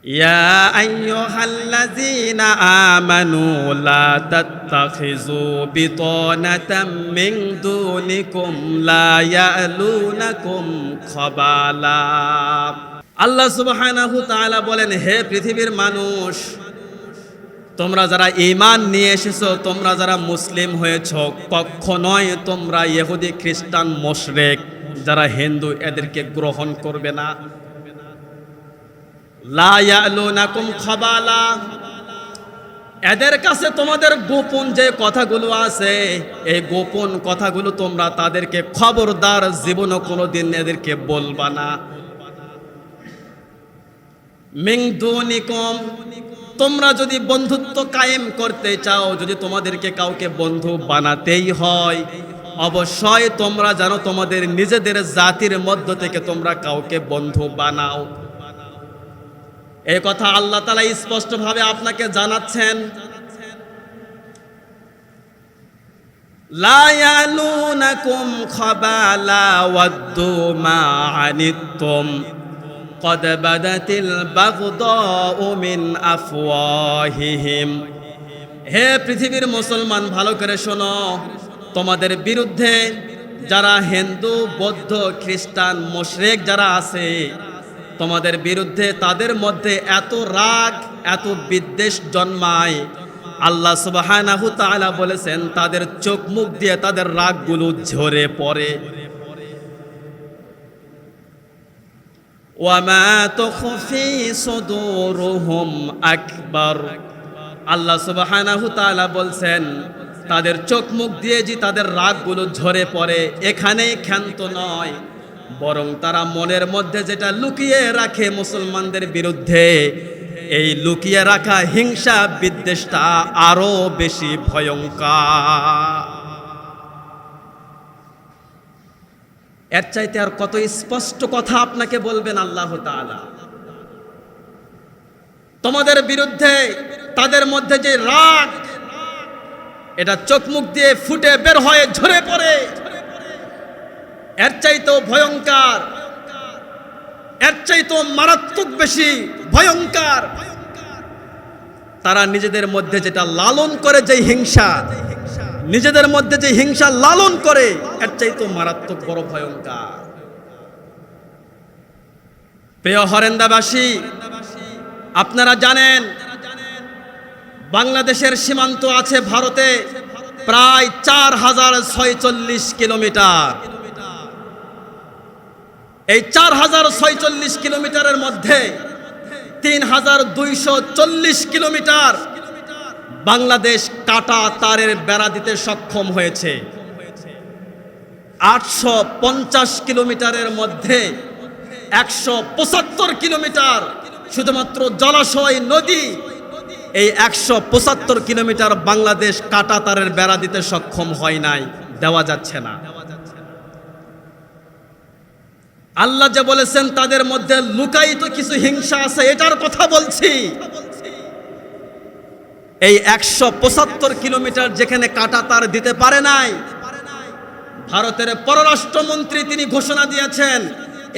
ইয়া আইয়ুহাল্লাযীনা আমানু লা তাত্তাখিযু বিতানাতাম মিন দুনিকুম লা ইয়ালুনাকুম খাবালা। আল্লাহ সুবহানাহু তাআলা বলেন, হে পৃথিবীর মানুষ, তোমরা যারা ঈমান নিয়ে এসেছো, তোমরা যারা মুসলিম হয়েছো, কখনোই তোমরা ইহুদি খ্রিস্টান মুশরিক যারা হিন্দু এদেরকে গ্রহণ করবে না। লা ইয়ালুনাকুম খাবালা, এদের কাছে তোমাদের গোপন যে কথাগুলো আছে, এই গোপন কথাগুলো তোমরা তাদেরকে খবরদার জীবনে কোনোদিন এদেরকে বলবা না। মিন দুনিকুম, তোমরা যদি বন্ধুত্ব কায়েম করতে চাও, যদি তোমাদেরকে কাউকে বন্ধু বানাতেই হয়, অবশ্যই তোমরা জানো তোমাদের নিজেদের জাতির মধ্য থেকে তোমরা কাউকে বন্ধু বানাও। এই কথা আল্লাহ তাআলা স্পষ্টভাবে আপনাকে জানাচ্ছেন। লা ইয়ালুনাকুম খাবালা ওয়াদ্দু মা আনিতুম قد بدت البغضاء من أفواههم। হে পৃথিবীর মুসলমান, ভালো করে শোনো, তোমাদের বিরুদ্ধে যারা হিন্দু বৌদ্ধ খ্রিস্টান মুশরিক যারা আছে, তোমাদের বিরুদ্ধে তাদের মধ্যে এত রাগ এত বিদ্বেষ জন্মায়, আল্লাহ সুবহানাহু তাআলা বলেছেন তাদের চোখ মুখ দিয়ে তাদের রাগগুলো ঝরে পড়ে। ওয়ামা তুখফি সুদুরুহুম আকবার, আল্লাহ সুবহানাহু তাআলা বলছেন তাদের চোখ মুখ দিয়ে যে তাদের রাগগুলো ঝরে পড়ে, এখানেই ক্ষান্ত নয়, বরং তারা মনের মধ্যে যেটা লুকিয়ে রাখে মুসলমানদের বিরুদ্ধে, এই লুকিয়ে রাখা হিংসা বিদ্বেষটা আরো বেশি ভয়ঙ্কর। এর চাইতে আর কত স্পষ্ট কথা আপনাকে বলবেন আল্লাহ তাআলা? তোমাদের বিরুদ্ধে তাদের মধ্যে যে রাগ, এটা চোখ মুখ দিয়ে ফুটে বের হয়ে ঝরে পড়ে, এর চাইতেও ভয়ঙ্কর, এর চাইতেও মারাত্মক বেশি ভয়ঙ্কর তারা নিজেদের মধ্যে যেটা লালন করে, যে হিংসা, নিজেদের মধ্যে যে হিংসা লালন করে, এর চাইতেও মারাত্মক বড় ভয়ঙ্কর। প্রিয় হরেন্দাবাসী, আপনারা জানেন বাংলাদেশের সীমান্ত আছে ভারতে প্রায় 4046 কিলোমিটার। এই 4046 কিলোমিটারের মধ্যে 3240 কিলোমিটার বাংলাদেশ কাটা তারের বেড়া দিতে সক্ষম হয়েছে। 850 কিলোমিটারের মধ্যে 175 কিলোমিটার শুধুমাত্র জলাশয় নদী। এই 175 কিলোমিটার বাংলাদেশ কাটা তারের বেড়া দিতে সক্ষম হয় নাই, দেওয়া যাচ্ছে না। আল্লাহ যে বলেছেন তাদের মধ্যে লুকায়িত কিছু হিংসা আছে, এটার কথা বলছি। এই 175 কিলোমিটার যেখানে কাটা তার দিতে পারে নাই, ভারতের পররাষ্ট্রমন্ত্রী তিনি ঘোষণা দিয়েছেন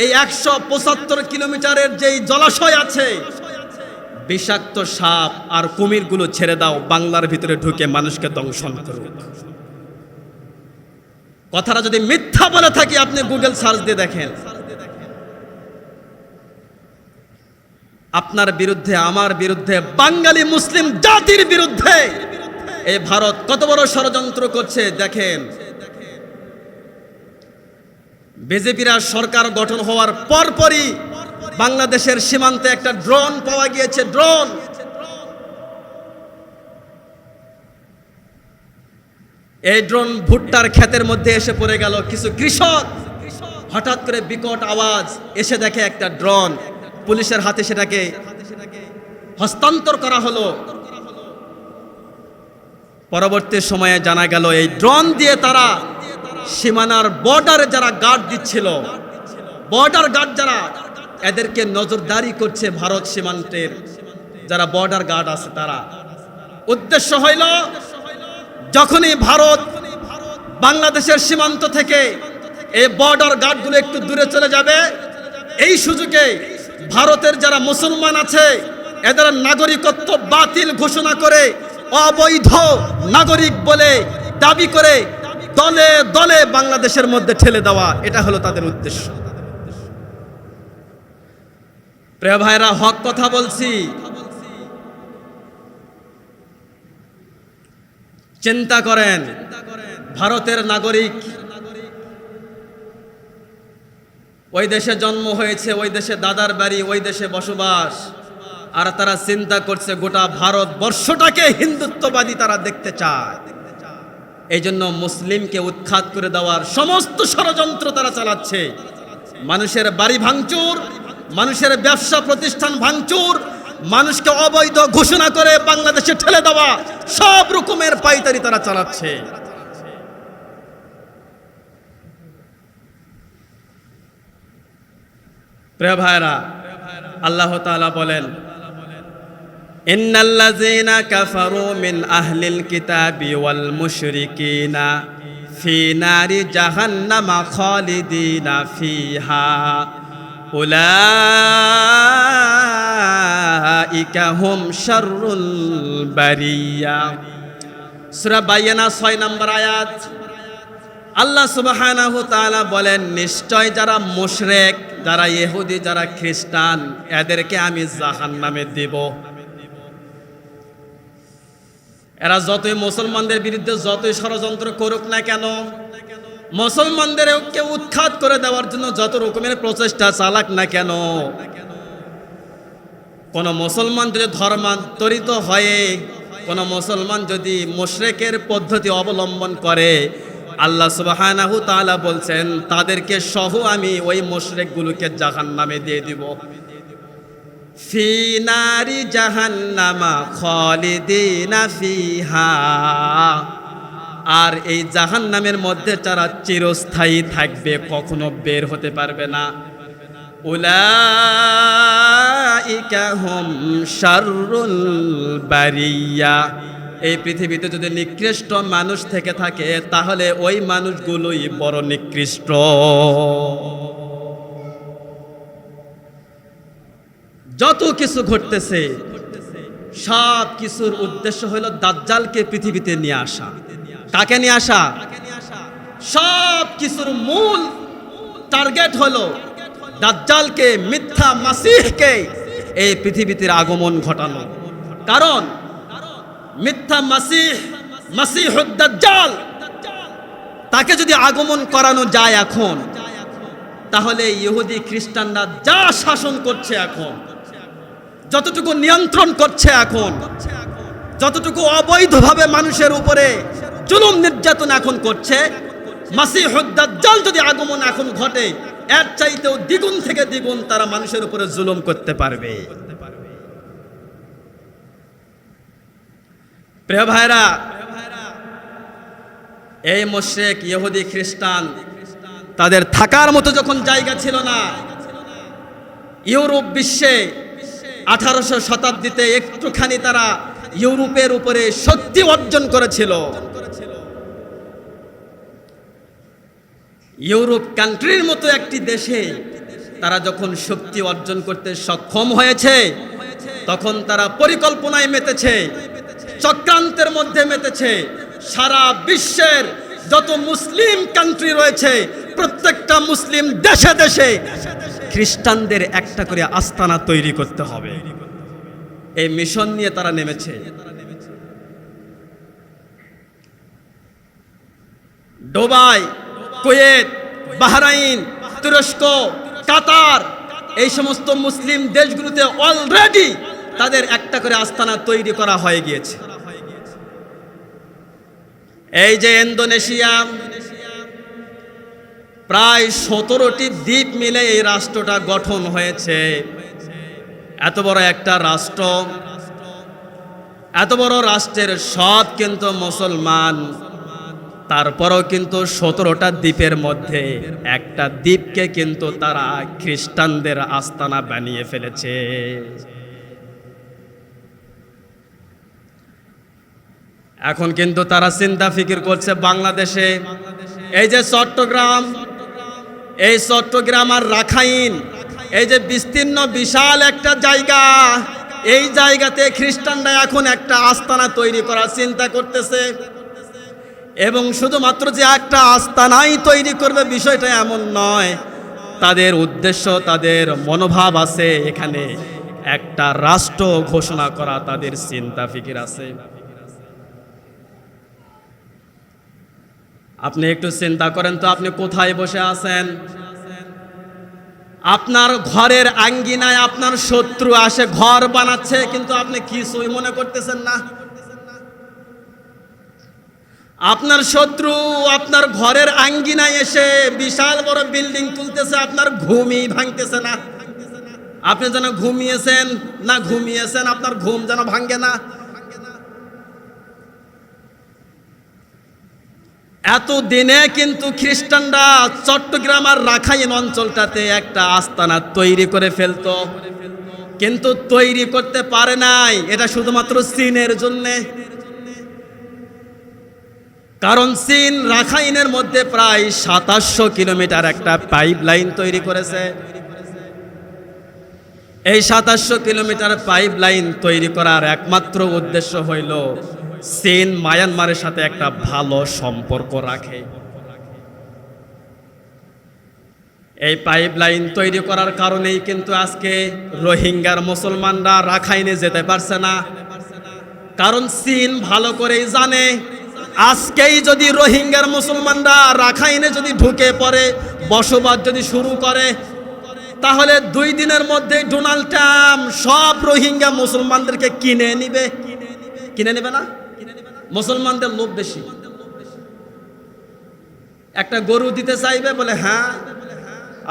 এই 175 কিলোমিটারের যেই জলাশয় আছে, বিষাক্ত সাপ আর কুমিরগুলো ছেড়ে দাও, বাংলার ভিতরে ঢুকে মানুষকে দংশন করুক। কথাটা যদি মিথ্যা বলে থাকি আপনি গুগল সার্চ দিয়ে দেখেন। আপনার বিরুদ্ধে, আমার বিরুদ্ধে, বাঙালি মুসলিম জাতির বিরুদ্ধে এই ভারত কত বড় ষড়যন্ত্র করছে দেখেন। বিজেপির সরকার গঠন হওয়ার পরপরই বাংলাদেশের সীমান্তে একটা ড্রোন পাওয়া গিয়েছে। ড্রোন, এই ড্রোন ভুট্টার ক্ষেতের মধ্যে এসে পড়ে গেল। কিছু কৃষক হঠাৎ করে বিকট আওয়াজ এসে দেখে একটা ড্রোন, পুলিশের হাতে সেটাকে হস্তান্তর করা হলো। পরবর্তী সময়ে জানা গেল এই ড্রোন দিয়ে তারা সীমানার বর্ডারে যারা গার্ড দিচ্ছিল, বর্ডার গার্ড যারা, এদেরকে নজরদারি করছে ভারত সীমান্তের যারা বর্ডার গার্ড আছে তারা। উদ্দেশ্য হইল যখনই ভারত বাংলাদেশের সীমান্ত থেকে এই বর্ডার গার্ডগুলো একটু দূরে চলে যাবে, এই সুযোগে ভারতের যারা মুসলমান আছে এদের নাগরিকত্ব বাতিল ঘোষণা করে অবৈধ নাগরিক বলে দাবি করে দলে দলে বাংলাদেশের মধ্যে ঠেলে দেওয়া, এটা হলো তাদের উদ্দেশ্য। প্রিয় ভাইরা, হক কথা বলছি। চিন্তা করেন, ভারতের নাগরিক, ওই দেশে জন্ম হয়েছে, ওই দেশে দাদার বাড়ি, ওই দেশে বসবাস, আর তারা চিন্তা করছে গোটা ভারতবর্ষটাকে হিন্দুত্ববাদী তারা দেখতে চায়। এই জন্য মুসলিমকে উৎখাত করে দেওয়ার সমস্ত ষড়যন্ত্র তারা চালাচ্ছে। মানুষের বাড়ি ভাঙচুর, মানুষের ব্যবসা প্রতিষ্ঠান ভাঙচুর, মানুষকে অবৈধ ঘোষণা করে বাংলাদেশে ঠেলে দেওয়া, সব রকমের পাইতারি তারা চালাচ্ছে। প্রিয় ভাইরা, আল্লাহ তাআলা বলেন, ইন্নাল্লাযীনা কাফারু মিন আহলিল কিতাবি ওয়াল মুশরিকিনা ফি নারি জাহান্নামা খালিদিনা ফিহা উলাইকা হুম শাররুল বারিয়া। সূরা বাইয়ানা 6 নম্বর আয়াত। আল্লাহ সুবহানাহু তাআলা বলেন, নিশ্চয় যারা মুশরিক, যারা ইহুদি, যারা খ্রিস্টান, এদেরকে আমি জাহান্নামে দেব। এরা যতই মুসলমানদের বিরুদ্ধে যতই ষড়যন্ত্র করুক না কেন, মুসলমানদেরকে উৎখাত করে দেওয়ার জন্য যত রকমের প্রচেষ্টা চালাক না কেন, কোন মুসলমান যদি ধর্মান্তরিত হয়ে, কোন মুসলমান যদি মুশরিকের পদ্ধতি অবলম্বন করে, আল্লাহ সুবহানাহু তাআলা বলছেন তাদেরকে সহ আমি ওই মুশরিকগুলোকে জাহান্নামে দিয়ে দিব। ফি নারি জাহান্নামা খালিদিনা ফিহা, আর এই জাহান্নামের মধ্যে তারা চিরস্থায়ী থাকবে, কখনো বের হতে পারবে না। উলাইকা হুম শাররুল বারিয়া, এই পৃথিবীতে যদি নিকৃষ্ট মানুষ থেকে থাকে তাহলে ওই মানুষগুলোই বড় নিকৃষ্ট। যত কিছু ঘটতেছে সব কিছুর উদ্দেশ্য হলো দাজ্জালকে পৃথিবীতে নিয়ে আসা। কাকে নিয়ে আসা? সব কিছুর মূল টার্গেট হলো দাজ্জালকে, মিথ্যা মাসিহকে এই পৃথিবীতে আগমন ঘটানো। কারণ মিথ্যা মাসিহুদ দাজ্জাল, তাকে যদি আগমন করানো যায় এখন, তাহলে ইহুদি খ্রিস্টানরা যা শাসন করছে এখন, যতটুকু নিয়ন্ত্রণ করছে এখন, যতটুকু অবৈধভাবে মানুষের উপরে জুলুম নির্যাতন এখন করছে, মাসিহুদ দাজ্জাল যদি আগমন এখন ঘটে, এর চাইতেও দ্বিগুণ থেকে দ্বিগুণ তারা মানুষের উপরে জুলুম করতে পারবে। প্রিয় ভাইরা, এই মুশরিক ইহুদি খ্রিস্টান তাদের থাকার মতো যখন জায়গা ছিল না, ইউরোপ বিশ্বে 1800 শতাব্দীতে একটুখানি তারা ইউরোপের উপরে শক্তি অর্জন করেছিল। ইউরোপ কান্ট্রির মতো একটি দেশে তারা যখন শক্তি অর্জন করতে সক্ষম হয়েছে, তখন তারা পরিকল্পনায় মেতেছে, চক্রান্তের মধ্যে মেতেছে। সারা বিশ্বের যত মুসলিম কান্ট্রি রয়েছে, প্রত্যেকটা মুসলিম দেশে দেশে খ্রিস্টানদের একটা করে আস্তানা তৈরি করতে হবে, এই মিশন নিয়ে তারা নেমেছে। দুবাই, কুয়েত, বাহরাইন, তুরস্ক, কাতার, এই সমস্ত মুসলিম দেশগুলোতে অলরেডি তাদের একটা করে আস্তানা তৈরি করা হয়ে গিয়েছে। এই যে ইন্দোনেশিয়া, প্রায় 17টি দ্বীপ মিলে এই রাষ্ট্রটা গঠন হয়েছে। এত বড় একটা রাষ্ট্র, এত বড় রাষ্ট্রের সব কিন্তু মুসলমান, তারপরও কিন্তু 17টা দ্বীপের মধ্যে একটা দ্বীপকে কিন্তু তারা খ্রিস্টানদের আস্তানা বানিয়ে ফেলেছে। এখন কিন্তু তারা চিন্তা ফিকির করছে বাংলাদেশে এই যে চট্টগ্রাম, এই চট্টগ্রাম আর রাখাইন, এই যে বিস্তীর্ণ বিশাল একটা জায়গা, এই জায়গাতে খ্রিস্টানরা এখন একটা আস্তানা তৈরি করার চিন্তা করতেছে, এবং শুধুমাত্র যে একটা আস্তানাই তৈরি করবে বিষয়টা এমন নয়। তাদের উদ্দেশ্য, তাদের মনোভাব আছে এখানে একটা রাষ্ট্র ঘোষণা করা, তাদের চিন্তা ফিকির আছে। আপনি একটু চিন্তা করেন তো, আপনি কোথায় বসে আছেন? আপনার ঘরের আঙ্গিনায় আপনার শত্রু আসে ঘর বানাচ্ছে, কিন্তু আপনি কিছুই মনে করতেছেন না। আপনার শত্রু আপনার ঘরের আঙ্গিনায় এসে বিশাল বড় বিল্ডিং তুলতেছে, আপনার ঘুমই ভাঙতেছে না। আপনি যেন ঘুমিয়েছেন না ঘুমিয়েছেন, আপনার ঘুম যেন ভাঙে না। এত দিনে কিন্তু খ্রিস্টানরা চট্টগ্রাম আর রাখাইন অঞ্চলটাতে একটা আস্তানা তৈরি করে ফেলতো, কিন্তু তৈরি করতে পারে নাই। এটা শুধুমাত্র চীনের জন্যে, কারণ চীন রাখাইনের মধ্যে প্রায় 2700 কিলোমিটার একটা পাইপ লাইন তৈরি করেছে। এই 2700 কিলোমিটার পাইপ লাইন তৈরি করার একমাত্র উদ্দেশ্য হইল চীন মায়ানমারের সাথে একটা ভালো সম্পর্ক রাখে। এই পাইপ লাইন তৈরি করার কারণেই কিন্তু আজকে রোহিঙ্গার মুসলমানরা রাখাইনে যেতে পারছে না, কারণ চীন ভালো করেই জানে আজকেই যদি রোহিঙ্গার মুসলমানরা রাখাইনে যদি ঢুকে পড়ে, বসবাস যদি শুরু করে, তাহলে 2 দিনের মধ্যে ডোনাল্ড ট্রাম্প সব রোহিঙ্গা মুসলমানদেরকে কিনে নিবে। কিনে নেবে না? মুসলমানদের লোভ বেশি। একটা গরু দিতে চাইবে, বলে হ্যাঁ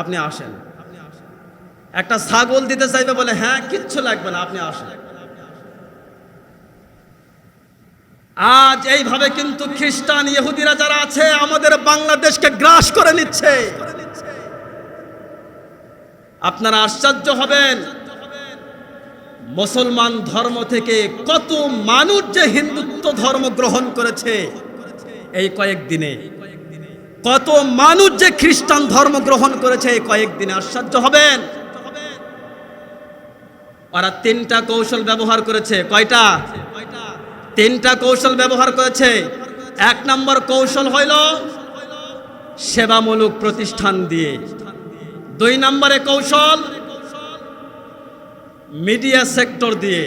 আপনি আসেন। একটা ছাগল দিতে চাইবে, বলে হ্যাঁ কিচ্ছু লাগবে না, আপনি আসেন। আজ এইভাবে কিন্তু খ্রিস্টান ইহুদিরা যারা আছে আমাদের বাংলাদেশকে গ্রাস করে নিচ্ছে। আপনারা আশ্চর্য হবেন, মুসলমান ধর্ম থেকে কত মানুষ যে হিন্দুত্ব ধর্ম গ্রহণ করেছে এই কয়েকদিনে, কত মানুষ যে খ্রিস্টান ধর্ম গ্রহণ করেছে এই কয়েকদিনে, আশ্চর্য হবেন। ওরা 3টা কৌশল ব্যবহার করেছে। কয়টা? 3টা কৌশল ব্যবহার করেছে। 1 নম্বর কৌশল হইল সেবামূলক প্রতিষ্ঠান দিয়ে। 2 নম্বরে কৌশল মিডিয়া সেক্টর দিয়ে।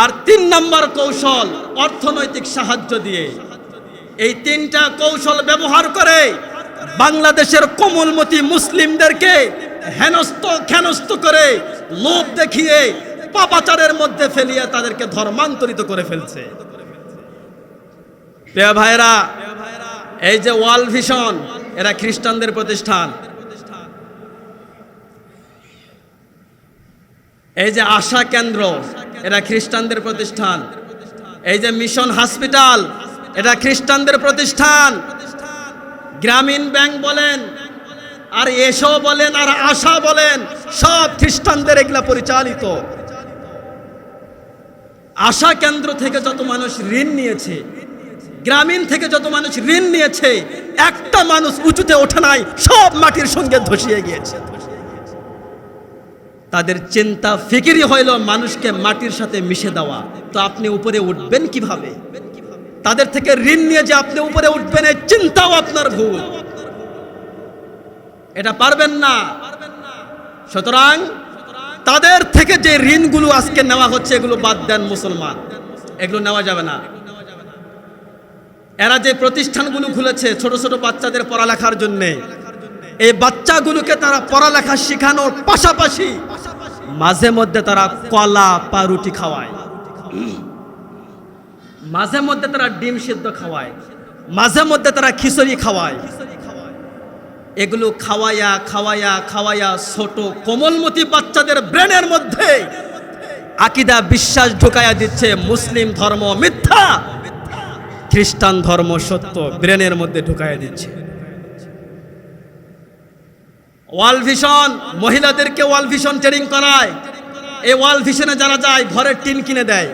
আর 3 নম্বর কৌশল অর্থনৈতিক সাহায্য দিয়ে। এই 3টা কৌশল ব্যবহার করে বাংলাদেশের কোমলমতি মুসলিমদেরকে হেনস্থ করে, লোভ দেখিয়ে, পাপাচারের মধ্যে ফেলিয়ে তাদেরকে ধর্মান্তরিত করে ফেলছে। প্রিয় ভাইরা, এই যে ওয়ার্ল্ড ভিশন, এরা খ্রিস্টানদের প্রতিষ্ঠান। এই যে আশা কেন্দ্র, এরা খ্রিস্টানদের প্রতিষ্ঠান। এই যে মিশন হসপিটাল, এটা খ্রিস্টানদের প্রতিষ্ঠান। গ্রামীণ ব্যাংক বলেন, আর এসো বলেন, আর আশা বলেন, সব খ্রিস্টানদের এগুলা পরিচালিত। আশা কেন্দ্র থেকে যত মানুষ ঋণ নিয়েছে, গ্রামীণ থেকে যত মানুষ ঋণ নিয়েছে, একটা মানুষ উঁচুতে ওঠে নাই, সব মাটির সঙ্গে ধসিয়ে গিয়েছে। তাদের চিন্তা ফিকিরই হইল মানুষকে মাটির সাথে মিশে দেওয়া। তো আপনি উপরে উঠবেন কিভাবে? তাদের থেকে ঋণ নিয়ে যে আপনি উপরে উঠবেন, এই চিন্তাও আপনার ভুল। এটা পারবেন না। সুতরাং তাদের থেকে যে ঋণগুলো আজকে নেওয়া হচ্ছে, এগুলো বাদ দেন মুসলমান, এগুলো নেওয়া যাবে না। এরা যে প্রতিষ্ঠানগুলো খুলেছে ছোট ছোট বাচ্চাদের পড়ালেখার জন্য, এই বাচ্চাগুলোকে তারা পড়ালেখা শেখানোর পাশাপাশি মাঝে মধ্যে তারা কলা পাউরুটি খাওয়ায়, মাঝে মধ্যে তারা ডিম সিদ্ধ খাওয়ায়, মাঝে মধ্যে তারা খিচুড়ি খাওয়ায়। এগুলো খাওয়ায়া খাওয়ায়া খাওয়ায়া ছোট কোমলমতি বাচ্চাদের ব্রেনের মধ্যে আকীদা বিশ্বাস ঢুকায়া দিচ্ছে মুসলিম ধর্ম মিথ্যা, খ্রিস্টান ধর্ম সত্য, ব্রেনের মধ্যে ঢুকায়া দিচ্ছে। ওয়ার্ল্ড ভিশন মহিলাদেরকে ওয়ার্ল্ড ভিশন ট্রেনিং করায়। এই ওয়ার্ল্ড ভিশনে যারা যায় ঘরের টিন কিনে দেয়,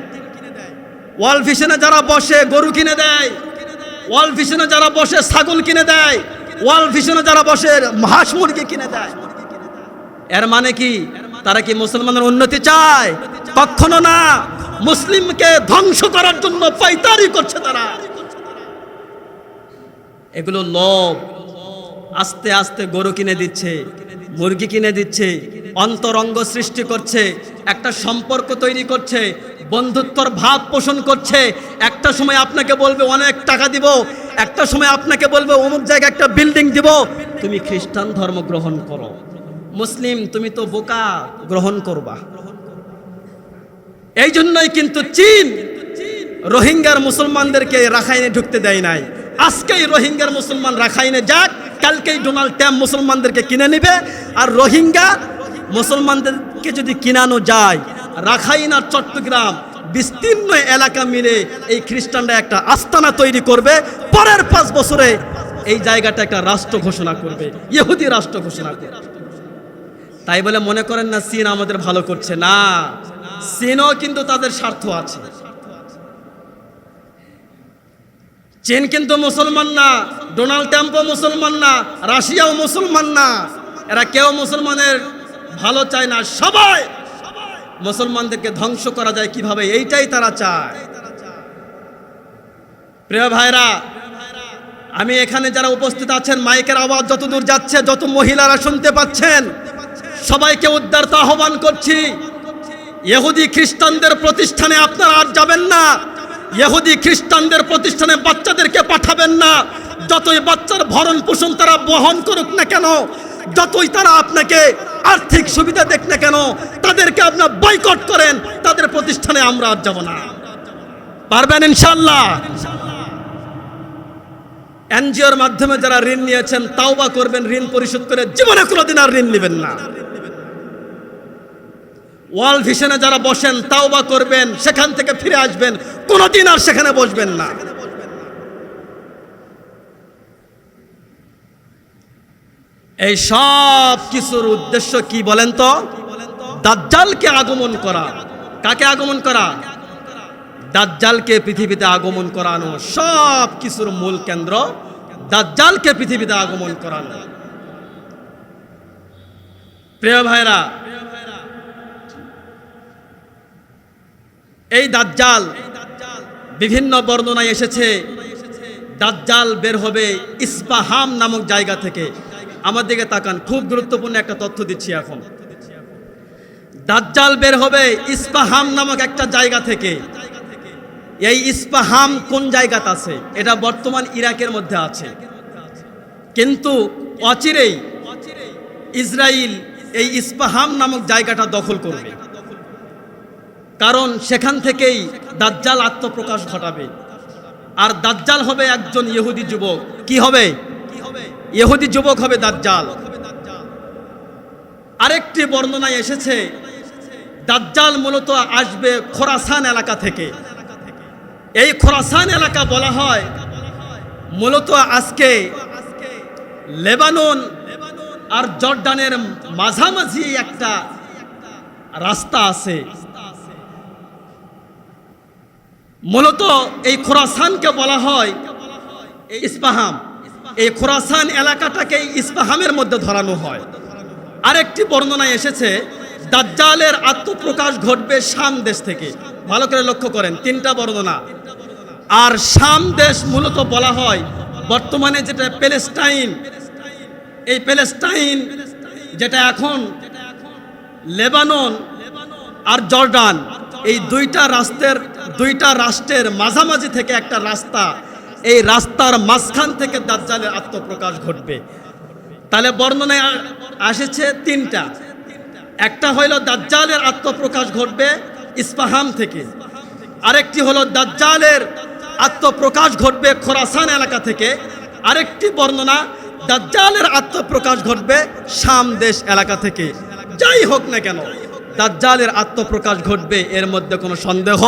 ওয়ার্ল্ড ভিশনে যারা বসে গরু কিনে দেয়, ওয়ার্ল্ড ভিশনে যারা বসে ছাগল কিনে দেয়, ওয়ার্ল্ড ভিশনে যারা বসে হাঁস মুরগি কিনে দেয়। এর মানে কি? তারা কি মুসলমানের উন্নতি চায়? কখনো না। মুসলিমকে ধ্বংস করার জন্য পাইতারি করছে তারা। এগুলো লোভ। আস্তে আস্তে গরু কিনে দিচ্ছে, মুরগি কিনে দিচ্ছে, অন্তরঙ্গ সৃষ্টি করছে, একটা সম্পর্ক তৈরি করছে, বন্ধুত্বর ভাব পোষণ করছে। একটা সময় আপনাকে বলবে অনেক টাকা দিব, একটা সময় আপনাকে বলবে অমুক জায়গায় একটা বিল্ডিং দিব, তুমি খ্রিস্টান ধর্ম গ্রহণ করো। মুসলিম তুমি তো বোকা, গ্রহণ করবা। এই জন্যই কিন্তু চীন রোহিঙ্গার মুসলমানদেরকে রাখাইনে ঢুকতে দেয় নাই। আজকেই রোহিঙ্গার মুসলমান রাখাইনে যাক, কালকেই ডোনাল্ড ট্রাম্প মুসলমানদেরকে কিনে নিবে। আর রোহিঙ্গা মুসলমানদেরকে যদি কিনানো যায়, রাখাইন আর চট্টগ্রাম বিস্তীর্ণ এলাকা মিলে এই খ্রিস্টানরা একটা আস্তানা তৈরি করবে। পরের 5 বছরে এই জায়গাটা একটা রাষ্ট্র ঘোষণা করবে, ইহুদি রাষ্ট্র ঘোষণা করবে। তাই বলে মনে করেন না চীন আমাদের ভালো করছে, না, চীনও কিন্তু তাদের স্বার্থ আছে। চীন কিন্তু মুসলমান না, ডোনাল্ড ট্রাম্পও মুসলমান না, রাশিয়াও মুসলমান না। এরা কেউ মুসলমানের ভালো চায় না, সবাই মুসলমানদেরকে ধ্বংস করা যায় কিভাবে, এইটাই তারা চায়। প্রিয় ভাইরা, আমি এখানে যারা উপস্থিত আছেন, মাইকের আওয়াজ যতদূর যাচ্ছে, যত মহিলারা শুনতে পাচ্ছেন, সবাইকে উদ্ধারত আহ্বান করছি। ইহুদি খ্রিস্টানদের প্রতিষ্ঠানে আপনারা আর যাবেন না। ইহুদি খ্রিস্টানদের প্রতিষ্ঠানে বাচ্চাদেরকে পাঠাবেন না। যতই বাচ্চার ভরণ পোষণ তারা বহন করুক না কেন, যতই তারা আপনাকে আর্থিক সুবিধা দেখ না কেন, তাদেরকে আপনারা বয়কট করেন, তাদের প্রতিষ্ঠানে আমরা আর যাব না। পারবেন ইনশাআল্লাহ? এনজিওর মাধ্যমে যারা ঋণ নিয়েছেন, তাওবা করবেন, ঋণ পরিশোধ করে জীবনে কোনোদিন আর ঋণ নেবেন না। ওয়ার্ল্ড ভিশনে যারা বসেন, তাওবা করবেন, সেখান থেকে ফিরে আসবেন, কোনোদিন আর সেখানে বসবেন না। এই সব কিছুর উদ্দেশ্য কি বলেন তো? দাজ্জালকে আগমন করা। কাকে আগমন করা? দাজ্জালকে পৃথিবীতে আগমন করানো। সব কিছুর মূল কেন্দ্র দাজ্জালকে পৃথিবীতে আগমন করানো। প্রিয় ভাইরা, এই দাজ্জাল বিভিন্ন বর্ণনায় এসেছে। দাজ্জাল বের হবে ইস্পাহাম নামক জায়গা থেকে। আমার দিকে তাকান, খুব গুরুত্বপূর্ণ একটা তথ্য দিচ্ছি এখন। দাজ্জাল বের হবে ইস্পাহাম নামক একটা জায়গা থেকে। এই ইস্পাহাম কোন জায়গাতে আছে? এটা বর্তমান ইরাকের মধ্যে আছে। কিন্তু অচিরেই ইসরায়েল এই ইস্পাহাম নামক জায়গাটা দখল করবে, কারণ সেখান থেকেই দাজ্জাল আত্মপ্রকাশ ঘটাবে। আর দাজ্জাল হবে একজন ইহুদি যুবক। কি হবে? ইহুদি যুবক হবে দাজ্জাল। আরেকটি বর্ণনায় এসেছে দাজ্জাল মূলত আসবে খোরাসান এলাকা থেকে। এই খোরাসান এলাকা বলা হয় মূলত আজকে লেবানন আর জর্ডানের মাঝামাঝি একটা রাস্তা আছে। মূলত এই খোরাসানকে বলা হয় ইস্পাহাম। এই খোরাসান এলাকাটাকে ইস্পাহামের মধ্যে ধরানো হয়। আরেকটি বর্ণনায় এসেছে দাজ্জালের আত্মপ্রকাশ ঘটবে শাম দেশ থেকে। ভালো করে লক্ষ্য করেন, 3টা বর্ণনা। আর শাম দেশ মূলত বলা হয় বর্তমানে যেটা প্যালেস্টাইন। এই প্যালেস্টাইন যেটা এখন লেবানন আর জর্ডান, এই দুইটা রাষ্ট্রের মাঝামাঝি থেকে একটা রাস্তা, এই রাস্তার মাঝখান থেকে দাজ্জালের আত্মপ্রকাশ ঘটবে। তাহলে বর্ণনায় আসেছে 3টা। একটা হইল দাজ্জালের আত্মপ্রকাশ ঘটবে ইস্পাহাম থেকে, আরেকটি হলো দাজ্জালের আত্মপ্রকাশ ঘটবে খোরাসান এলাকা থেকে, আরেকটি বর্ণনা দাজ্জালের আত্মপ্রকাশ ঘটবে শাম দেশ এলাকা থেকে। যাই হোক না কেন, দাজ্জালের আত্মপ্রকাশ ঘটবে, এর মধ্যে কোনো সন্দেহ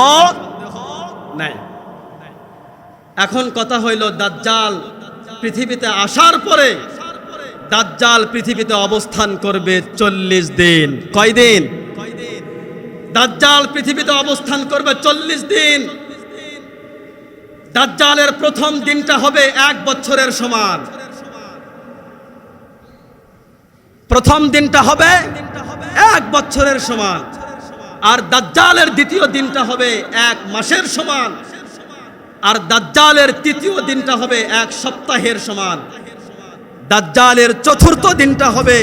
নাই। এখন কথা হইল দাজ্জাল পৃথিবীতে আসার পরে দাজ্জাল পৃথিবীতে অবস্থান করবে 40 দিন। কয় দিন? দাজ্জাল পৃথিবীতে অবস্থান করবে 40 দিন। দাজ্জালের প্রথম দিনটা হবে 1 বছরের সমান। প্রথম দিনটা হবে 1 বছরের সমান। আর দাজ্জালের দ্বিতীয় দিনটা হবে 1 মাসের সমান, আর দাজ্জালের তৃতীয় দিনটা হবে 1 সপ্তাহের সমান। দাজ্জালের চতুর্থ দিনটা হবে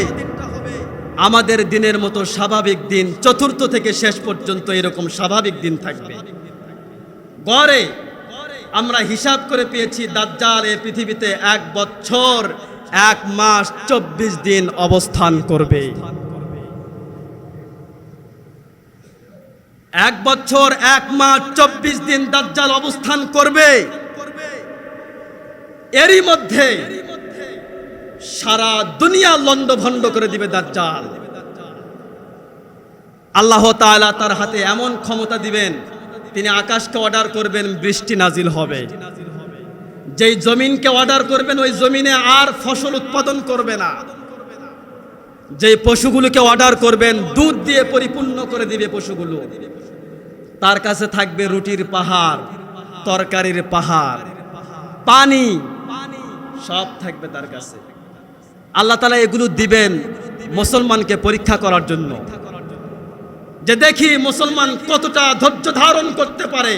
আমাদের দিনের মতো স্বাভাবিক দিন। চতুর্থ থেকে শেষ পর্যন্ত এরকম স্বাভাবিক দিন থাকবে। গড়ে আমরা হিসাব করে পেয়েছি দাজ্জাল এই পৃথিবীতে 1 বছর 1 মাস 24 দিন অবস্থান করবে। 1 বছর 1 মাস 24 দিন দাজ্জাল অবস্থান করবে। এরই মধ্যে সারা দুনিয়া লন্ডভন্ড করে দিবে দাজ্জাল। আল্লাহ তাআলা তার হাতে এমন ক্ষমতা দিবেন, তিনি আকাশকে অর্ডার করবেন, বৃষ্টি নাজিল হবে। যেই জমিনকে অর্ডার করবেন ওই জমিনে আর ফসল উৎপাদন করবে না। যেই পশুগুলোকে অর্ডার করবেন দুধ দিয়ে পরিপূর্ণ করে দিবে পশুগুলো। তার কাছে থাকবে রুটির পাহাড়, তরকারির পাহাড়, পানি, সব থাকবে তার কাছে। আল্লাহ তাআলা এগুলো দিবেন মুসলমানকে পরীক্ষা করার জন্য, যে দেখি মুসলমান কতটা ধৈর্য ধারণ করতে পারে।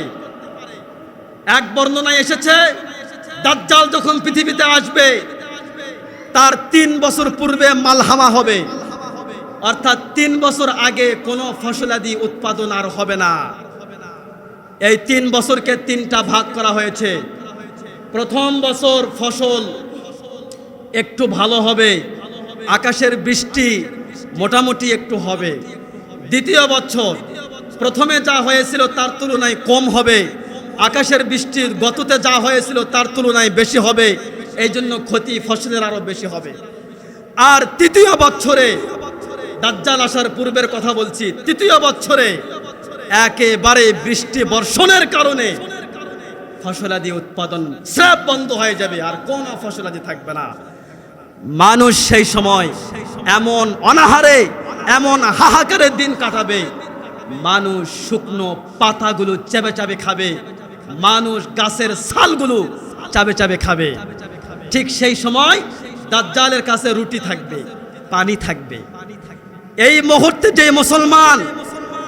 এক বর্ণনায় এসেছে দাজ্জাল যখন পৃথিবীতে আসবে তার 3 বছর পূর্বে মালহামা হবে, অর্থাৎ 3 বছর আগে কোনো ফসলাদি উৎপাদন আর হবে না। এই 3 বছরকে 3টা ভাগ করা হয়েছে। প্রথম বছর ফসল একটু ভালো হবে, আকাশের বৃষ্টি মোটামুটি একটু হবে। দ্বিতীয় বছর প্রথমে যা হয়েছিল তার তুলনায় কম হবে, আকাশের বৃষ্টি গততে যা হয়েছিল তার তুলনায় বেশি হবে, এই জন্য ক্ষতি ফসলের আরো বেশি হবে। আর তৃতীয় বছরে, দাজ্জাল আসার পূর্বের কথা বলছি, তৃতীয় বছরে একেবারে বৃষ্টি বর্ষণের কারণে ফসলাদি উৎপাদন সব বন্ধ হয়ে যাবে, আর কোনো ফসলাদি থাকবে না। মানুষ সেই সময় এমন অনাহারে, এমন হাহাকারের দিন কাটাবে, মানুষ শুকনো পাতাগুলো চেবে চেবে খাবে, মানুষ গাছের ছালগুলো চাবে চাবে খাবে। ঠিক সেই সময় দাজ্জালের কাছে রুটি থাকবে, পানি থাকবে। এই মুহূর্তে যে মুসলমান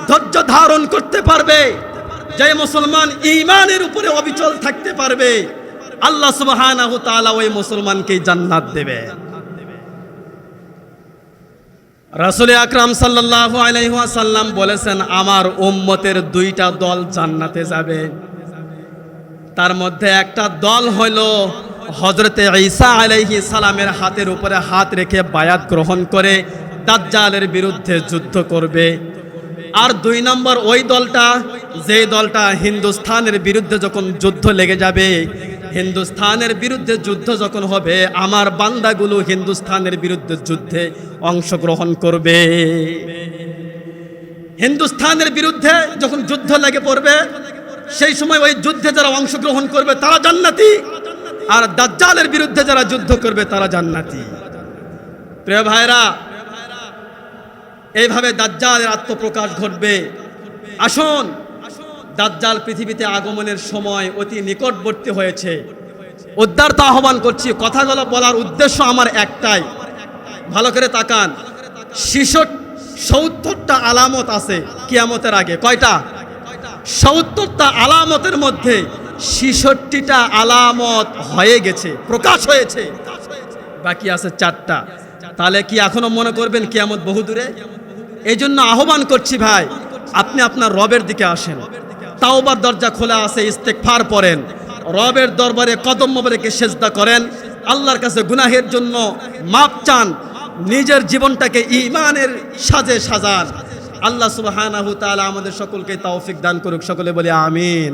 ধৈর্য ধারণ করতে পারবে, যে মুসলমান ঈমানের উপরে অবিচল থাকতে পারবে, আল্লাহ সুবহানাহু ওয়া তাআলা ওই মুসলমানকে জান্নাত দেবে। রাসূল আকরাম সাল্লাল্লাহু আলাইহি ওয়াসাল্লাম বলেছেন, আমার উম্মতের 2টা দল জান্নাতে যাবে। তার মধ্যে একটা দল হলো হযরতে ঈসা আলাইহিস সালামের হাতের উপরে হাত রেখে বায়াত গ্রহণ করে দাজ্জালের বিরুদ্ধে যুদ্ধ করবে। আর 2 নম্বর ওই দলটা, যে দলটা হিন্দুস্তানের বিরুদ্ধে যখন যুদ্ধ লেগে যাবে, হিন্দুস্তানের বিরুদ্ধে যুদ্ধ যখন হবে, আমার বান্দাগুলো হিন্দুস্তানের বিরুদ্ধে যুদ্ধে অংশগ্রহণ করবে। হিন্দুস্তানের বিরুদ্ধে যখন যুদ্ধ লেগে পড়বে, সেই সময় ওই যুদ্ধে যারা অংশগ্রহণ করবে তারা জান্নাতি, আর দাজ্জালের বিরুদ্ধে যারা যুদ্ধ করবে তারা জান্নাতি। প্রিয় ভাইরা, এইভাবে দাজ্জালের আত্মপ্রকাশ ঘটবে। আসুন, দাজ্জাল পৃথিবীতে আগমনের সময় অতি নিকটবর্তী হয়েছে। উদ্ধার তো আহ্বান করছি, কথাগুলো বলার উদ্দেশ্য আমার একটাই, ভালো করে তাকান। 70টা আলামত আছে কিয়ামতের আগে। কয়টা? 70টা আলামতের মধ্যে 66টা আলামত হয়ে গেছে, প্রকাশ হয়েছে, বাকি আছে 4টা। তাহলে কি এখনো মনে করবেন কিয়ামত বহু দূরে? এই জন্য আহ্বান করছি ভাই, আপনি আপনার রবের দিকে আসেন। তাওবার দরজা খোলা আছে, ইস্তেগফার পড়েন, রবের দরবারে কদম মোবারকে সেজদা করেন, আল্লাহর কাছে গুনাহের জন্য মাপ চান, নিজের জীবনটাকে ঈমানের সাজে সাজান। আল্লাহ সুবহানাহু ওয়া তাআলা আমাদের সকলকে তৌফিক দান করুক। সকলে বলি আমিন।